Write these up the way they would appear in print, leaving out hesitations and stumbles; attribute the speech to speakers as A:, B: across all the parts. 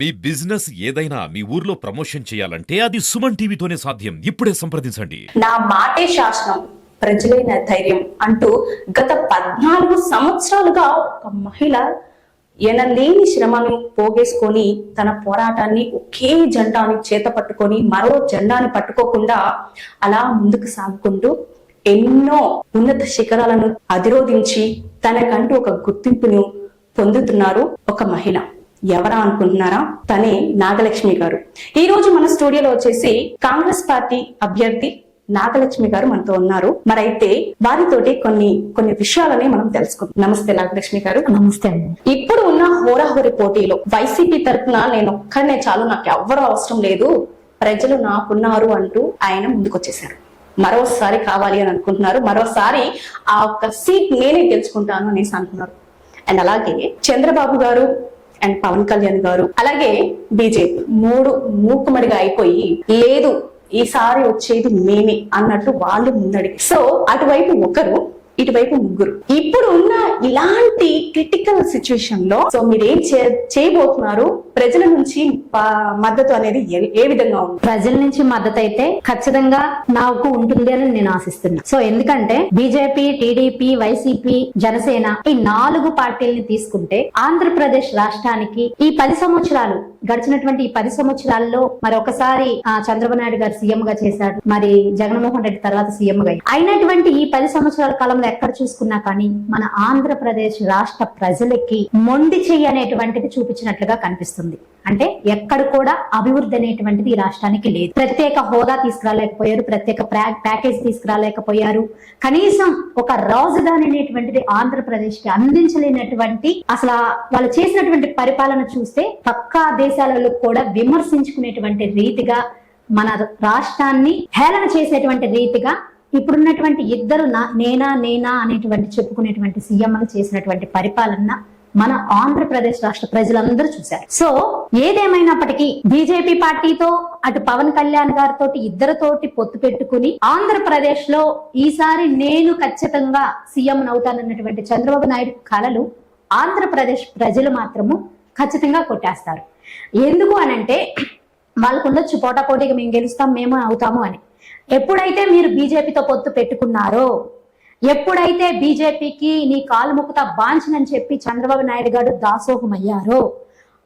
A: మీ business ఏదైనా మీ ఊర్లో promotion చేయాలంటే అది సుమన్ టీవీతోనే సాధ్యం. ఇప్పుడే సంప్రదించండి.
B: నా మాటే శాసనం, ప్రజలైన ధైర్యం అంటూ గత 14 సంవత్సరాలుగా ఒక మహిళ ఎనలేని శ్రమను పోగేసుకొని తన పోరాటాన్ని ఒకే జెండాని చేత పట్టుకొని మరో జెండాని పట్టుకోకుండా అలా ముందుకు సాగుకుంటూ ఎన్నో ఉన్నత శిఖరాలను అధిరోధించి తనకంటూ ఒక గుర్తింపును పొందుతున్నారు ఒక మహిళ. ఎవరా అనుకుంటున్నారా? తనే నాగలక్ష్మి గారు. ఈ రోజు మన స్టూడియోలో వచ్చేసి కాంగ్రెస్ పార్టీ అభ్యర్థి నాగలక్ష్మి గారు మనతో ఉన్నారు. మరైతే వారితోటి కొన్ని విషయాలని మనం తెలుసుకుందాం. నమస్తే నాగలక్ష్మి గారు.
C: నమస్తే అండి.
B: ఇప్పుడు ఉన్న హోరాహోరీ పోటీలో వైసీపీ తరఫున నేను ఒక్కడనే చాలు, నాకు ఎవ్వరూ అవసరం లేదు, ప్రజలు నాకున్నారు అంటూ ఆయన ముందుకొచ్చేశారు. మరోసారి కావాలి అని అనుకుంటున్నారు. మరోసారి ఆ ఒక్క సీట్ నేనే గెలుచుకుంటాను అనేసి అంటున్నారు. అండ్ అలాగే చంద్రబాబు గారు అండ్ పవన్ కళ్యాణ్ గారు అలాగే బీజేపీ మూకుమడిగా అయిపోయి లేదు ఈసారి వచ్చేది మేమే అన్నట్టు వాళ్ళు ముందడిగి. సో అటువైపు ఒకరు, ఇటువైపు ముగ్గురు. ఇప్పుడు ఉన్న ఇలాంటి క్రిటికల్ సిచ్యువేషన్ లో సో మీరేం చేయబోతున్నారు? ప్రజల నుంచి మద్దతు అనేది ఏ విధంగా ఉంది?
C: ప్రజల నుంచి మద్దతు అయితే ఖచ్చితంగా నాకు ఉంటుంది అని నేను ఆశిస్తున్నా. సో ఎందుకంటే బీజేపీ, టీడీపీ, వైసీపీ, జనసేన ఈ 4 పార్టీలని తీసుకుంటే ఆంధ్రప్రదేశ్ రాష్ట్రానికి ఈ 10 సంవత్సరాలు గడిచినటువంటి ఈ 10 సంవత్సరాల్లో మరి ఒకసారి చంద్రబాబు నాయుడు గారు సీఎం గా చేశాడు, మరి జగన్మోహన్ రెడ్డి తర్వాత సీఎం గా అయినటువంటి ఈ 10 సంవత్సరాల కాలంలో ఎక్కడ చూసుకున్నా కానీ మన ఆంధ్రప్రదేశ్ రాష్ట్ర ప్రజలకి మొండి చెయ్యి అనేటువంటిది చూపించినట్లుగా కనిపిస్తుంది. అంటే ఎక్కడ కూడా అభివృద్ధి అనేటువంటిది ఈ రాష్ట్రానికి లేదు. ప్రత్యేక హోదా తీసుకురాలేకపోయారు, ప్రత్యేక ప్యాకేజ్ తీసుకురాలేకపోయారు, కనీసం ఒక రాజధాని అనేటువంటిది ఆంధ్రప్రదేశ్ కి అందించలేనటువంటి అసలు వాళ్ళు చేసినటువంటి పరిపాలన చూస్తే పక్కా దేశాలలో కూడా విమర్శించుకునేటువంటి రీతిగా మన రాష్ట్రాన్ని హేళన చేసేటువంటి రీతిగా ఇప్పుడున్నటువంటి ఇద్దరు నేనా అనేటువంటి చెప్పుకునేటువంటి సీఎంలు చేసినటువంటి పరిపాలన మన ఆంధ్రప్రదేశ్ రాష్ట్ర ప్రజలందరూ చూశారు. సో ఏదేమైనప్పటికీ బీజేపీ పార్టీతో అటు పవన్ కళ్యాణ్ గారితో ఇద్దరితోటి పొత్తు పెట్టుకుని ఆంధ్రప్రదేశ్ లో ఈసారి నేను ఖచ్చితంగా సీఎం అవుతానన్నటువంటి చంద్రబాబు నాయుడు కలలు ఆంధ్రప్రదేశ్ ప్రజలు మాత్రము ఖచ్చితంగా కొట్టేస్తారు. ఎందుకు అనంటే వాళ్ళకు ఉండొచ్చు పోటాపోటీగా మేము గెలుస్తాం, మేము అవుతాము అని. ఎప్పుడైతే మీరు బీజేపీతో పొత్తు పెట్టుకున్నారో, ఎప్పుడైతే బీజేపీకి నీ కాలు ముక్కుతా బాంచనని చెప్పి చంద్రబాబు నాయుడు గారు దాసోహం అయ్యారో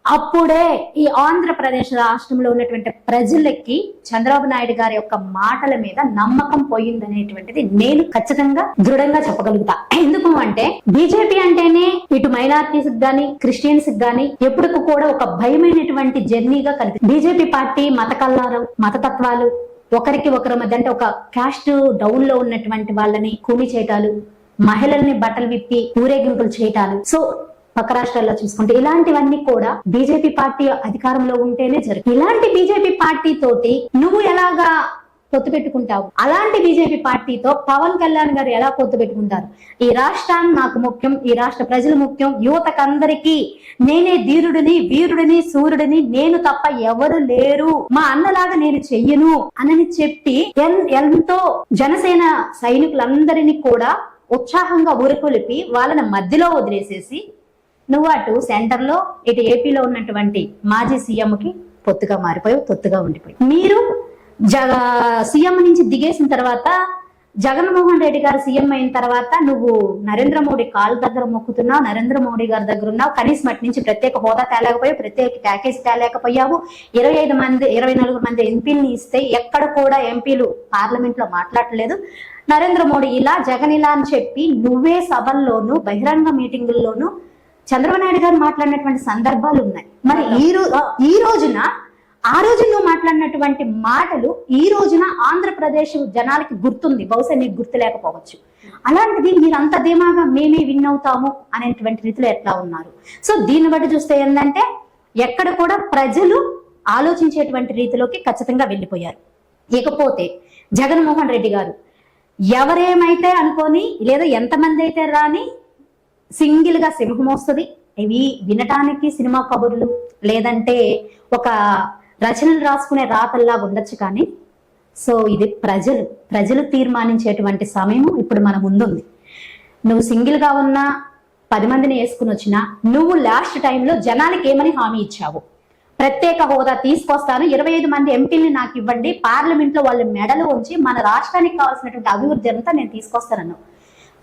C: అప్పుడే ఈ ఆంధ్రప్రదేశ్ రాష్ట్రంలో ఉన్నటువంటి ప్రజలకి చంద్రబాబు నాయుడు గారి యొక్క మాటల మీద నమ్మకం పోయిందనేటువంటిది నేను ఖచ్చితంగా దృఢంగా చెప్పగలుగుతా. ఎందుకు అంటే బీజేపీ అంటేనే ఇటు మైనారిటీస్ గానీ క్రిస్టియన్స్ గానీ ఎప్పటికీ కూడా ఒక భయమైనటువంటి జర్నీగా కనిపిస్తుంది. బీజేపీ పార్టీ మతతత్వాలు ఒకరికి ఒకరి మధ్య అంటే ఒక కాస్ట్ డౌన్ లో ఉన్నటువంటి వాళ్ళని కూలీ చేయటాలు, మహిళల్ని బట్టలు విప్పి ఊరేగింపులు చేయటాలు, సో పక్క రాష్ట్రాల్లో చూసుకుంటే ఇలాంటివన్నీ కూడా బీజేపీ పార్టీ అధికారంలో ఉంటేనే జరుగుతుంది. ఇలాంటి బీజేపీ పార్టీ తోటి నువ్వు ఎలాగా పొత్తు పెట్టుకుంటావు? అలాంటి బీజేపీ పార్టీతో పవన్ కళ్యాణ్ గారు ఎలా పొత్తు పెట్టుకుంటారు? ఈ రాష్ట్రాన్ని నాకు ముఖ్యం, ఈ రాష్ట్ర ప్రజలు ముఖ్యం, యువతకందరికీ నేనే ధీరుడిని, వీరుడిని, సూర్యుడిని, నేను తప్ప ఎవరు లేరు, మా అన్నలాగా నేను చెయ్యను అని చెప్పి ఎంతో జనసేన సైనికులందరినీ కూడా ఉత్సాహంగా ఊరుకొలిపి వాళ్ళని మధ్యలో వదిలేసేసి నువ్వు అటు సెంటర్ లో ఇటు ఏపీలో ఉన్నటువంటి మాజీ సీఎంకి పొత్తుగా మారిపోయావు, తొత్తుగా ఉండిపోయి. మీరు సీఎం నుంచి దిగేసిన తర్వాత జగన్మోహన్ రెడ్డి గారు సీఎం అయిన తర్వాత నువ్వు నరేంద్ర మోడీ కాళ్ళ దగ్గర మొక్కుతున్నావు, నరేంద్ర మోడీ గారి దగ్గర ఉన్నావు. కనీసం అటు నుంచి ప్రత్యేక హోదా తేలేకపోయావు, ప్రత్యేక ప్యాకేజ్ తేలేకపోయావు. 24 మంది ఎంపీలని ఇస్తే ఎక్కడ కూడా ఎంపీలు పార్లమెంట్ లో మాట్లాడలేదు. నరేంద్ర మోడీ ఇలా, జగన్ ఇలా అని చెప్పి నువ్వే సభల్లోనూ బహిరంగ మీటింగుల్లోనూ చంద్రబాబు నాయుడు గారు మాట్లాడినటువంటి సందర్భాలు ఉన్నాయి. మరి ఈ రోజున ఆ రోజు నువ్వు మాట్లాడినటువంటి మాటలు ఈ రోజున ఆంధ్రప్రదేశ్ జనాలకి గుర్తుంది, బహుశా నీకు గుర్తు లేకపోవచ్చు. అలాంటిది మీరు అంత ధీమాగా మేమే విన్ అవుతాము అనేటువంటి రీతిలో ఎట్లా ఉన్నారు? సో దీన్ని బట్టి చూస్తే ఏంటంటే ఎక్కడ కూడా ప్రజలు ఆలోచించేటువంటి రీతిలోకి ఖచ్చితంగా వెళ్ళిపోయారు. ఇకపోతే జగన్మోహన్ రెడ్డి గారు ఎవరేమైతే అనుకొని లేదా ఎంతమంది అయితే రాని సింగిల్ గా సింహం వస్తుంది. ఇవి వినటానికి సినిమా కబుర్లు లేదంటే ఒక రచనలు రాసుకునే రాతల్లాగా ఉండొచ్చు, కానీ సో ఇది ప్రజలు తీర్మానించేటువంటి సమయం ఇప్పుడు మన ముందుంది. నువ్వు సింగిల్ గా ఉన్నా 10 మందిని వేసుకుని వచ్చినా నువ్వు లాస్ట్ టైంలో జనాలకి ఏమని హామీ ఇచ్చావు? ప్రత్యేక హోదా తీసుకొస్తాను, 25 మంది ఎంపీల్ని నాకు ఇవ్వండి, పార్లమెంట్ లో వాళ్ళు మెడలు ఉంచి మన రాష్ట్రానికి కావాల్సినటువంటి అభివృద్ధి అంతా నేను తీసుకొస్తానన్నావు.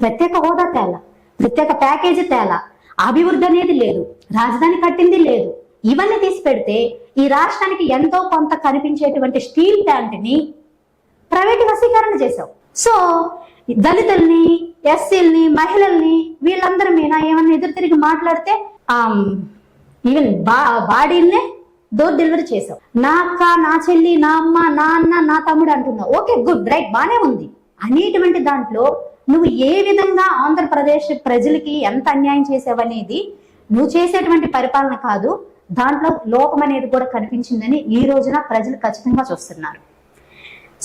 C: ప్రత్యేక హోదా తేలా, ప్రత్యేక ప్యాకేజీ తేలా, అభివృద్ధి అనేది లేదు, రాజధాని కట్టింది లేదు. ఇవన్నీ తీసి పెడితే ఈ రాష్ట్రానికి ఎంతో కొంత కనిపించేటువంటి స్టీల్ ప్లాంట్ ని ప్రైవేట్ వశీకరణ చేశావు. సో దళితుల్ని, ఎస్సీల్ని, మహిళల్ని వీళ్ళందరి మీద ఏమన్నా ఎదురు తిరిగి మాట్లాడితే ఈవెన్ బాడీల్నే డోర్ డెలివరీ చేసావు. నా అక్క, నా చెల్లి, నా అమ్మ, నా అన్న, నా తమ్ముడు అంటున్నావు. ఓకే, గుడ్, రైట్, బానే ఉంది. అనేటువంటి దాంట్లో నువ్వు ఏ విధంగా ఆంధ్రప్రదేశ్ ప్రజలకి ఎంత అన్యాయం చేసావనేది నువ్వు చేసేటువంటి పరిపాలన కాదు, దాంట్లో లోపం అనేది కూడా కనిపించిందని ఈ రోజున ప్రజలు ఖచ్చితంగా చూస్తున్నారు.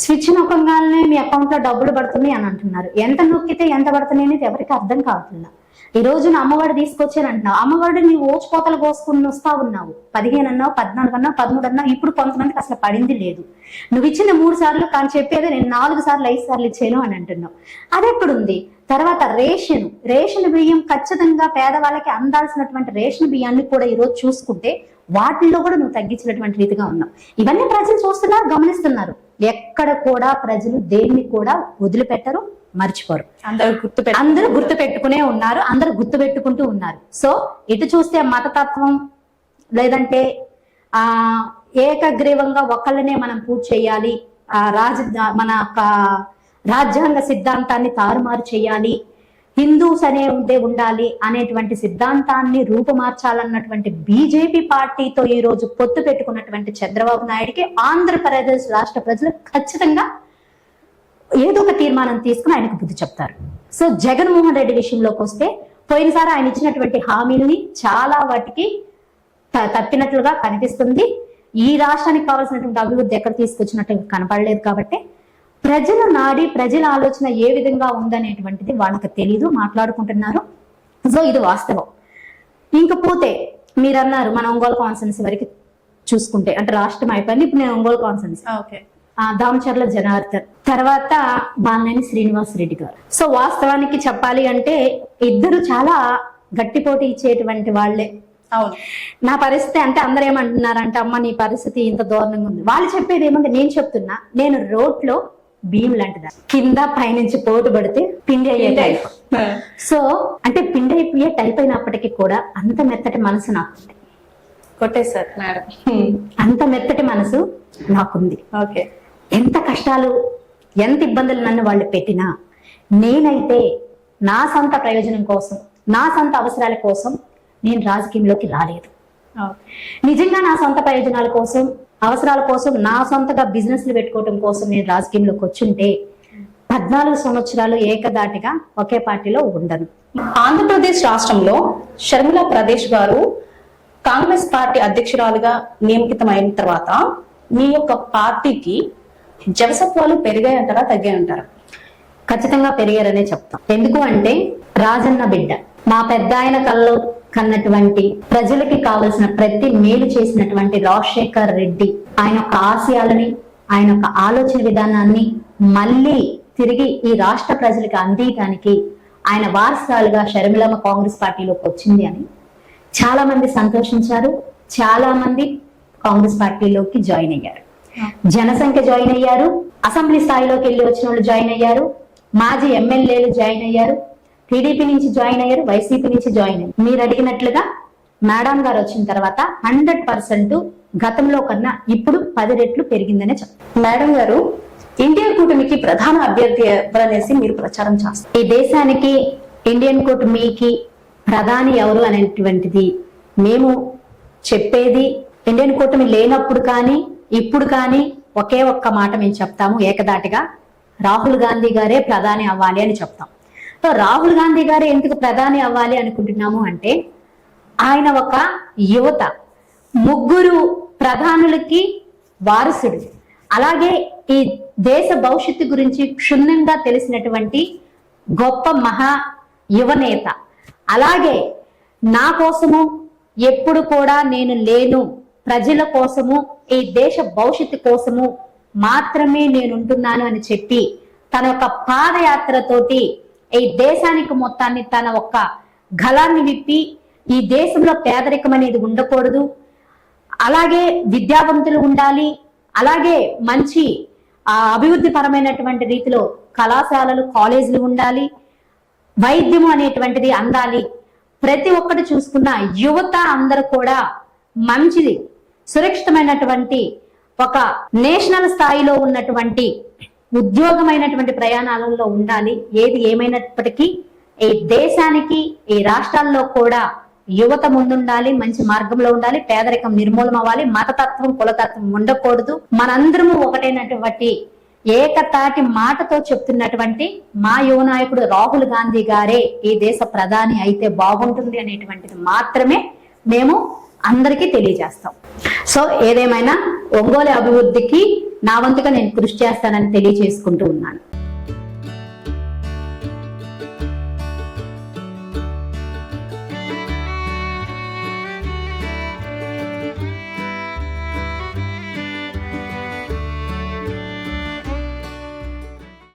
C: స్విచ్ నొక్కగానే మీ అకౌంట్ లో డబ్బులు పడుతున్నాయి అని అంటున్నారు. ఎంత నొక్కితే ఎంత పడుతున్నాయి అనేది ఎవరికి అర్థం కావట్లేదు. ఈ రోజున అమ్మఒడి తీసుకొచ్చాను అంటున్నావు. అమ్మఒడి నీ ఓచుకోతలు కోసుకుని వస్తా ఉన్నావు. 15 అన్నావు, 14 అన్నావు, 13 అన్నావు. ఇప్పుడు కొంతమందికి అసలు పడింది లేదు. నువ్వు ఇచ్చిన 3 సార్లు కానీ చెప్పేది నేను 4 సార్లు 5 సార్లు ఇచ్చాను అని అంటున్నావు. అది ఎక్కడుంది? తర్వాత రేషన్ బియ్యం ఖచ్చితంగా పేదవాళ్ళకి అందాల్సినటువంటి రేషన్ బియ్యాన్ని కూడా ఈరోజు చూసుకుంటే వాటిల్లో కూడా నువ్వు తగ్గించినటువంటి రీతిగా ఉన్నావు. ఇవన్నీ ప్రజలు చూస్తున్నారు, గమనిస్తున్నారు. ఎక్కడ కూడా ప్రజలు దేన్ని కూడా వదిలిపెట్టరు, మర్చిపోరు. అందరూ గుర్తు పెట్టుకునే ఉన్నారు, అందరూ గుర్తు పెట్టుకుంటూ ఉన్నారు. సో ఇటు చూస్తే మతతత్వం లేదంటే ఏకగ్రీవంగా ఒకళ్ళనే మనం పూర్తి చేయాలి, మన రాజ్యాంగ సిద్ధాంతాన్ని తారుమారు చేయాలి, హిందూస్ ఉండే ఉండాలి అనేటువంటి సిద్ధాంతాన్ని రూపుమార్చాలన్నటువంటి బీజేపీ పార్టీతో ఈ రోజు పొత్తు పెట్టుకున్నటువంటి చంద్రబాబు నాయుడికి ఆంధ్రప్రదేశ్ రాష్ట్ర ప్రజలు ఖచ్చితంగా ఏదో ఒక తీర్మానం తీసుకుని ఆయనకు బుద్ధి చెప్తారు. సో జగన్మోహన్ రెడ్డి విషయంలోకి వస్తే పోయినసారి ఆయన ఇచ్చినటువంటి హామీల్ని చాలా వాటికి తప్పినట్లుగా కనిపిస్తుంది. ఈ రాష్ట్రానికి కావాల్సినటువంటి అభివృద్ధి ఎక్కడ తీసుకొచ్చినట్టు కనపడలేదు. కాబట్టి ప్రజల నాడి, ప్రజల ఆలోచన ఏ విధంగా ఉందనేటువంటిది వాళ్ళకి తెలీదు, మాట్లాడుకుంటున్నారు. సో ఇది వాస్తవం. ఇంకపోతే మీరు అన్నారు మన ఒంగోలు కాన్స్టిట్యున్సీ వరకు చూసుకుంటే, అంటే రాష్ట్రం అయిపోయింది, ఇప్పుడు నేను ఒంగోలు కాన్స్టిట్యున్సీ, దామచర్ల జనార్దన్, తర్వాత బాలినేని శ్రీనివాస్ రెడ్డి గారు. సో వాస్తవానికి చెప్పాలి అంటే ఇద్దరు చాలా గట్టి పోటీ ఇచ్చేటువంటి వాళ్లే. అవును, నా పరిస్థితి అంటే అందరూ ఏమంటున్నారంటే అమ్మ నీ పరిస్థితి ఇంత దారుణంగా ఉంది. వాళ్ళు చెప్పేది ఏమంటే నేను చెప్తున్నా, నేను రోడ్లో భీమ్ లాంటిదా, కింద పైనుంచి పోటు పడితే పిండి అయ్యే టైప్. సో అంటే పిండి అయిపోయే టైప్ అయినప్పటికీ కూడా అంత మెత్తటి మనసు నాకుంది.
B: కొట్టేశారు మేడం,
C: అంత మెత్తటి మనసు నాకుంది.
B: ఓకే,
C: ఎంత కష్టాలు, ఎంత ఇబ్బందులు నన్ను వాళ్ళు పెట్టినా నేనైతే నా సొంత ప్రయోజనం కోసం, నా సొంత అవసరాల కోసం నేను రాజకీయంలోకి రాలేదు. నిజంగా నా సొంత ప్రయోజనాల కోసం, అవసరాల కోసం, నా సొంతగా బిజినెస్లు పెట్టుకోవడం కోసం నేను రాజకీయంలోకి వచ్చుంటే 14 సంవత్సరాలు ఏకదాటిగా ఒకే పార్టీలో ఉండను.
B: ఆంధ్రప్రదేశ్ రాష్ట్రంలో షర్మిల ప్రదేశ్ గారు కాంగ్రెస్ పార్టీ అధ్యక్షురాలుగా నియమితమైన తర్వాత మీ యొక్క పార్టీకి జవసత్వాలు పెరిగాయంటారా, తగ్గాయంటారా?
C: ఖచ్చితంగా పెరిగారనే చెప్తాం. ఎందుకు అంటే రాజన్న బిడ్డ, మా పెద్ద ఆయన కళ్ళు కన్నటువంటి, ప్రజలకి కావలసిన ప్రతి మేలు చేసినటువంటి రాజశేఖర్ రెడ్డి ఆయన యొక్క ఆశయాలని, ఆయన యొక్క ఆలోచన విధానాన్ని మళ్ళీ తిరిగి ఈ రాష్ట్ర ప్రజలకు అందించడానికి ఆయన వారసురాలుగా షర్మిలమ్మ కాంగ్రెస్ పార్టీలోకి వచ్చింది అని చాలా మంది సంతోషించారు. చాలా మంది కాంగ్రెస్ పార్టీలోకి జాయిన్ అయ్యారు. జనసంఖ్య జాయిన్ అయ్యారు, అసెంబ్లీ స్థాయిలోకి వెళ్ళి వచ్చిన వాళ్ళు జాయిన్ అయ్యారు, మాజీ ఎమ్మెల్యేలు జాయిన్ అయ్యారు, టీడీపీ నుంచి జాయిన్ అయ్యారు, వైసీపీ నుంచి జాయిన్ అయ్యారు. మీరు అడిగినట్లుగా మేడం గారు వచ్చిన తర్వాత 100% గతంలో కన్నా ఇప్పుడు 10 రెట్లు పెరిగిందనే చెప్తారు.
B: మేడం గారు, ఇండియా కూటమికి ప్రధాన అభ్యర్థి ఎవరనేసి మీరు ప్రచారం చేస్తారు.
C: ఈ దేశానికి ఇండియన్ కూటమికి ప్రధాని ఎవరు అనేటువంటిది మేము చెప్పేది, ఇండియన్ కూటమి లేనప్పుడు కానీ ఇప్పుడు కానీ ఒకే ఒక్క మాట మేము చెప్తాము ఏకదాటిగా, రాహుల్ గాంధీ గారే ప్రధాని అవ్వాలి అని చెప్తాం. సో రాహుల్ గాంధీ గారే ఎందుకు ప్రధాని అవ్వాలి అనుకుంటున్నాము అంటే ఆయన ఒక యువత, 3 ప్రధానులకి వారసుడు, అలాగే ఈ దేశ భవిష్యత్తు గురించి క్షుణ్ణంగా తెలిసినటువంటి గొప్ప మహా యువనేత. అలాగే నా కోసము ఎప్పుడు కూడా నేను లేను, ప్రజల కోసము, ఈ దేశ భవిష్యత్తు కోసము మాత్రమే నేను ఉంటున్నాను అని చెప్పి తన యొక్క పాదయాత్రతోటి ఈ దేశానికి మొత్తాన్ని తన ఒక్క గళాన్ని విప్పి ఈ దేశంలో పేదరికం అనేది ఉండకూడదు, అలాగే విద్యావంతులు ఉండాలి, అలాగే మంచి అభివృద్ధి పరమైనటువంటి రీతిలో కళాశాలలు కాలేజీలు ఉండాలి, వైద్యము అనేటువంటిది అందాలి. ప్రతి ఒక్కటి చూసుకున్న యువత అందరూ కూడా మంచిది సురక్షితమైనటువంటి ఒక నేషనల్ స్థాయిలో ఉన్నటువంటి ఉద్యోగమైనటువంటి ప్రయాణాలలో ఉండాలి. ఏది ఏమైనప్పటికీ ఈ దేశానికి ఈ రాష్ట్రాల్లో కూడా యువత ముందుండాలి, మంచి మార్గంలో ఉండాలి, పేదరికం నిర్మూలన అవ్వాలి, మతతత్వం కులతత్వం ఉండకూడదు. మనందరము ఒకటైనటువంటి ఏకతాటి మాటతో చెప్తున్నటువంటి మా యువ నాయకుడు రాహుల్ గాంధీ గారే ఈ దేశ ప్రధాని అయితే బాగుంటుంది అనేటువంటిది మాత్రమే మేము అందరికీ తెలియజేస్తాం. సో ఏదేమైనా ఒంగోలు అభివృద్ధికి నా వంతుగా నేను కృషి చేస్తానని తెలియజేసుకుంటూ ఉన్నాను.